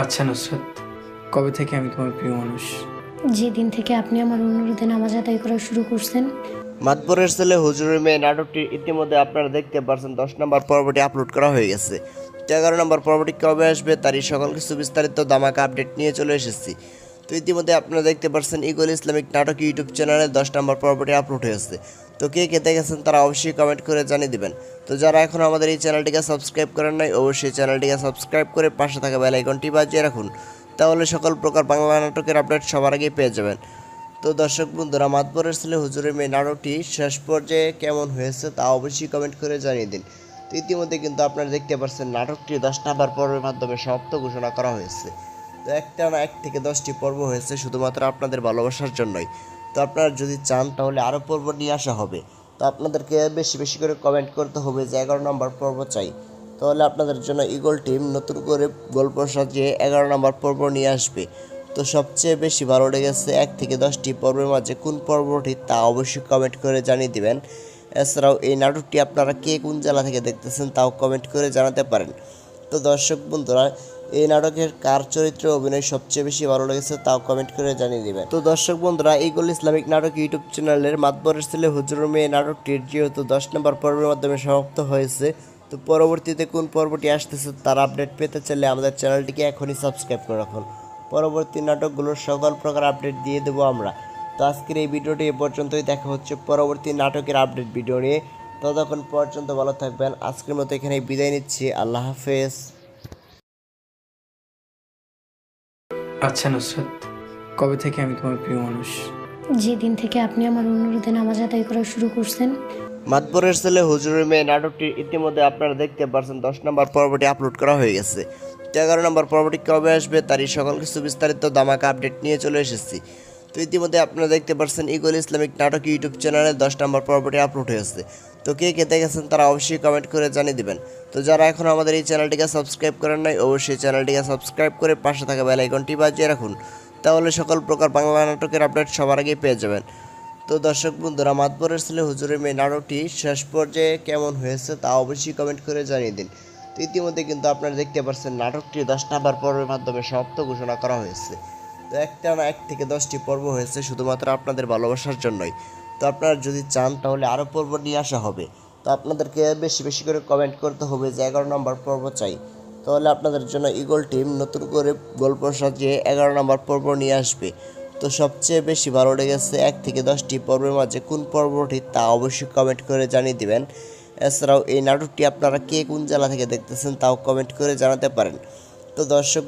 আচ্ছা নুসরাত, কবে থেকে আমি তোমার প্রিয় মানুষ? যেদিন থেকে আপনি আমার অনুরোধে নামাজ আদায় করা শুরু করছেন। মাতবরের ছেলে হুজুরের মেয়ে নাটকটি ইতিমধ্যে আপনারা দেখতে পারছেন 10 নম্বর পর্বটি আপলোড করা হয়ে গেছে। তো 11 নম্বর পর্বটি কবে আসবে তারই সকল কিছু বিস্তারিত দামাকা আপডেট নিয়ে চলে এসেছি। তো ইতিমধ্যে আপনারা দেখতে পারছেন ইগল ইসলামিক নাটক ইউটিউব চ্যানেলে 10 নম্বর পর্বটি আপলোড হয়েছে। তো কে কে দেখেছেন তারা অবশ্যই কমেন্ট করে জানিয়ে দিবেন। তো যারা এখন আমাদের এই চ্যানেলটিকে সাবস্ক্রাইব করেন নাই অবশ্যই চ্যানেলটিকে সাবস্ক্রাইব করে পাশে থাকা বেল আইকনটি বাজিয়ে রাখুন, তাহলে সকল প্রকার বাংলা নাটকের আপডেট সবার আগে পেয়ে যাবেন। তো দর্শক বন্ধুরা, মাতবরের ছেলে হুজুরের মেয়ে নাটকটি শেষ পর্যায়ে কেমন হয়েছে তা অবশ্যই কমেন্ট করে জানিয়ে দিন। তো ইতিমধ্যে কিন্তু আপনারা দেখতে পাচ্ছেন নাটকটি 10 নম্বর পর্বের মাধ্যমে সমাপ্ত ঘোষণা করা হয়েছে। তো একটা না 1 থেকে 10টি পর্ব হয়েছে শুধুমাত্র আপনাদের ভালোবাসার জন্যই। তো আপনারা যদি চান তাহলে আরও পর্ব নিয়ে আসা হবে। তো আপনাদেরকে বেশি বেশি করে কমেন্ট করতে হবে যে 11 নম্বর পর্ব চাই, তাহলে আপনাদের জন্য ইগল টিম নতুন করে গল্প সাজিয়ে 11 নম্বর পর্ব নিয়ে আসবে। তো সবচেয়ে বেশি ভালো লেগেছে 1 থেকে 10টি পর্বের মাঝে কোন পর্বটি তা অবশ্যই কমেন্ট করে জানিয়ে দিবেন। এছাড়াও এই নাটকটি আপনারা কে কোন জেলা থেকে দেখতেছেন তাও কমেন্ট করে জানাতে পারেন। তো দর্শক বন্ধুরা, এই নাটকের কার চরিত্রে অভিনয় সবচেয়ে বেশি ভালো লেগেছে তাও কমেন্ট করে জানিয়ে দিবেন। তো দর্শক বন্ধুরা, ইগল ইসলামিক নাটক ইউটিউব চ্যানেলের মাতবরের ছেলে হুজুরের মেয়ে নাটকটির যেহেতু 10 নম্বর পর্বের মাধ্যমে সমাপ্ত হয়েছে, তো পরবর্তীতে কোন পর্বটি আসতেছে তার আপডেট পেতে চাইলে আমাদের চ্যানেলটিকে এখনই সাবস্ক্রাইব করে রাখুন। পরবর্তী নাটকগুলোর সকল প্রকার আপডেট দিয়ে দেবো আমরা। তো আজকের এই ভিডিওটি এ পর্যন্তই, দেখা হচ্ছে পরবর্তী নাটকের আপডেট ভিডিও নিয়ে। ততক্ষণ পর্যন্ত ভালো থাকবেন। আজকের মতো এখানেই বিদায় নিচ্ছি। আল্লাহ হাফেজ। আচ্ছা নুসরাত, কবে থেকে আমি তোমার প্রিয় মানুষ? যেদিন থেকে আপনি আমার অনুরোধে নামাজ আদায় করা শুরু করছেন। মাতবরের ছেলে হুজুরের মেয়ে নাটকটি ইতিমধ্যে আপনারা দেখতে পারছেন 10 নম্বর পর্বটি আপলোড করা হয়ে গেছে। তো 11 নম্বর পর্বটি কবে আসবে তারই সকল কিছু বিস্তারিত দামাকা আপডেট নিয়ে চলে এসেছি। তো ইতিমধ্যে আপনারা দেখতে পারছেন ইগল ইসলামিক নাটক ইউটিউব চ্যানেলে 10 নম্বর পর্বটি আপলোড হয়েছে। তো কে কে দেখেছেন তারা অবশ্যই কমেন্ট করে জানিয়ে দিবেন। তো যারা এখন আমাদের এই চ্যানেলটিকে সাবস্ক্রাইব করেন নাই অবশ্যই চ্যানেলটিকে সাবস্ক্রাইব করে পাশে থাকা বেল আইকনটি বাজিয়ে রাখুন, তাহলে সকল প্রকার বাংলা নাটকের আপডেট সবার আগে পেয়ে যাবেন। তো দর্শক বন্ধুরা, মাতবরের ছেলে হুজুরের মেয়ে নাটকটি শেষ পর্যায়ে কেমন হয়েছে তা অবশ্যই কমেন্ট করে জানিয়ে দিন। তো ইতিমধ্যে কিন্তু আপনারা দেখতে পাচ্ছেন নাটকটি 10 নম্বর পর্বের মাধ্যমে সমাপ্ত ঘোষণা করা হয়েছে। তো একটা না 1 থেকে 10টি পর্ব হয়েছে শুধুমাত্র আপনাদের ভালোবাসার জন্যই। তো আপনারা যদি চান তাহলে আরও পর্ব নিয়ে আসা হবে। তো আপনাদেরকে বেশি বেশি করে কমেন্ট করতে হবে যে 11 নম্বর পর্ব চাই, তাহলে আপনাদের জন্য ইগল টিম নতুন করে গল্প সাজিয়ে 11 নম্বর পর্ব নিয়ে আসবে। তো সবচেয়ে বেশি ভালো লেগেছে 1 থেকে 10টি পর্বের মাঝে কোন পর্বটি তা অবশ্যই কমেন্ট করে জানিয়ে দিবেন। এছাড়াও এই নাটকটি আপনারা কে কোন জেলা থেকে দেখতেছেন তাও কমেন্ট করে জানাতে পারেন। তো দর্শক